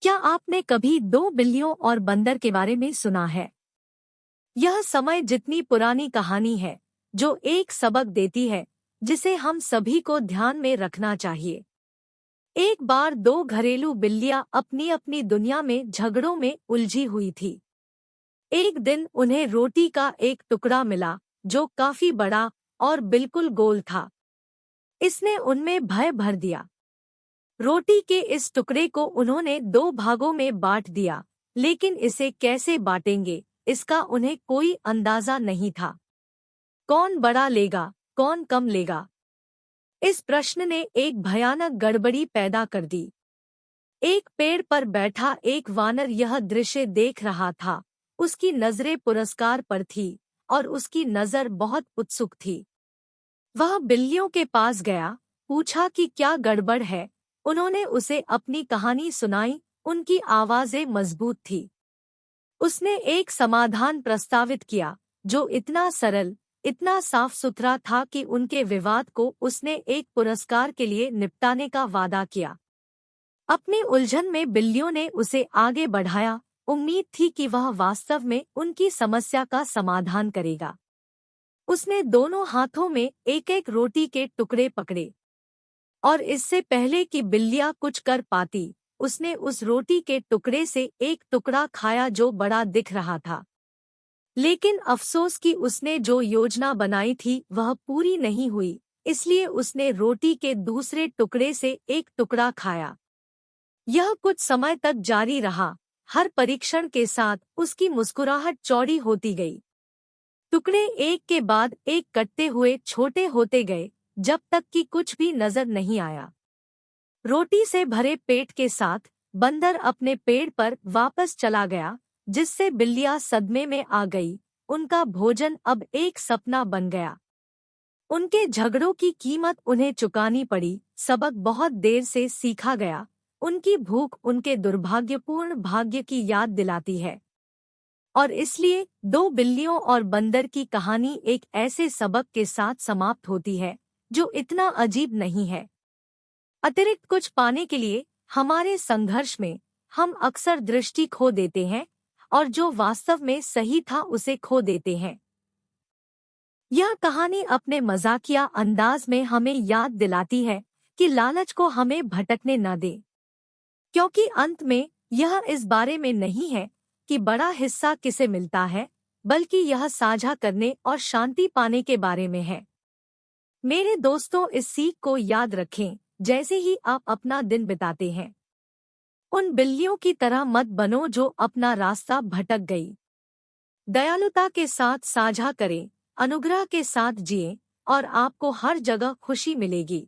क्या आपने कभी दो बिल्लियों और बंदर के बारे में सुना है? यह समय जितनी पुरानी कहानी है, जो एक सबक देती है, जिसे हम सभी को ध्यान में रखना चाहिए। एक बार दो घरेलू बिल्लियां अपनी अपनी दुनिया में झगड़ों में उलझी हुई थी। एक दिन उन्हें रोटी का एक टुकड़ा मिला, जो काफी बड़ा और बिल्कुल गोल था। इसने उनमें भय भर दिया। रोटी के इस टुकड़े को उन्होंने दो भागों में बांट दिया, लेकिन इसे कैसे बांटेंगे, इसका उन्हें कोई अंदाजा नहीं था। कौन बड़ा लेगा, कौन कम लेगा? इस प्रश्न ने एक भयानक गड़बड़ी पैदा कर दी। एक पेड़ पर बैठा एक वानर यह दृश्य देख रहा था। उसकी नजरें पुरस्कार पर थी और उसकी नजर बहुत उत्सुक थी। वह बिल्लियों के पास गया, पूछा कि क्या गड़बड़ है। उन्होंने उसे अपनी कहानी सुनाई। उनकी आवाजें मजबूत थी। उसने एक समाधान प्रस्तावित किया, जो इतना सरल, इतना साफ सुथरा था कि उनके विवाद को उसने एक पुरस्कार के लिए निपटाने का वादा किया। अपनी उलझन में बिल्लियों ने उसे आगे बढ़ाया। उम्मीद थी कि वह वास्तव में उनकी समस्या का समाधान करेगा। उसने दोनों हाथों में एक एक रोटी के टुकड़े पकड़े, और इससे पहले कि बिल्लियां कुछ कर पाती, उसने उस रोटी के टुकड़े से एक टुकड़ा खाया जो बड़ा दिख रहा था। लेकिन अफसोस कि उसने जो योजना बनाई थी वह पूरी नहीं हुई, इसलिए उसने रोटी के दूसरे टुकड़े से एक टुकड़ा खाया। यह कुछ समय तक जारी रहा। हर परीक्षण के साथ उसकी मुस्कुराहट चौड़ी होती गई। टुकड़े एक के बाद एक कटते हुए छोटे होते गए, जब तक कि कुछ भी नजर नहीं आया। रोटी से भरे पेट के साथ बंदर अपने पेड़ पर वापस चला गया, जिससे बिल्लियां सदमे में आ गई। उनका भोजन अब एक सपना बन गया। उनके झगड़ों की कीमत उन्हें चुकानी पड़ी। सबक बहुत देर से सीखा गया। उनकी भूख उनके दुर्भाग्यपूर्ण भाग्य की याद दिलाती है। और इसलिए दो बिल्लियों और बंदर की कहानी एक ऐसे सबक के साथ समाप्त होती है, जो इतना अजीब नहीं है। अतिरिक्त कुछ पाने के लिए हमारे संघर्ष में हम अक्सर दृष्टि खो देते हैं, और जो वास्तव में सही था उसे खो देते हैं। यह कहानी अपने मजाकिया अंदाज में हमें याद दिलाती है कि लालच को हमें भटकने न दे, क्योंकि अंत में यह इस बारे में नहीं है कि बड़ा हिस्सा किसे मिलता है, बल्कि यह साझा करने और शांति पाने के बारे में है। मेरे दोस्तों, इस सीख को याद रखें जैसे ही आप अपना दिन बिताते हैं। उन बिल्लियों की तरह मत बनो जो अपना रास्ता भटक गई। दयालुता के साथ साझा करें, अनुग्रह के साथ जिएं, और आपको हर जगह खुशी मिलेगी।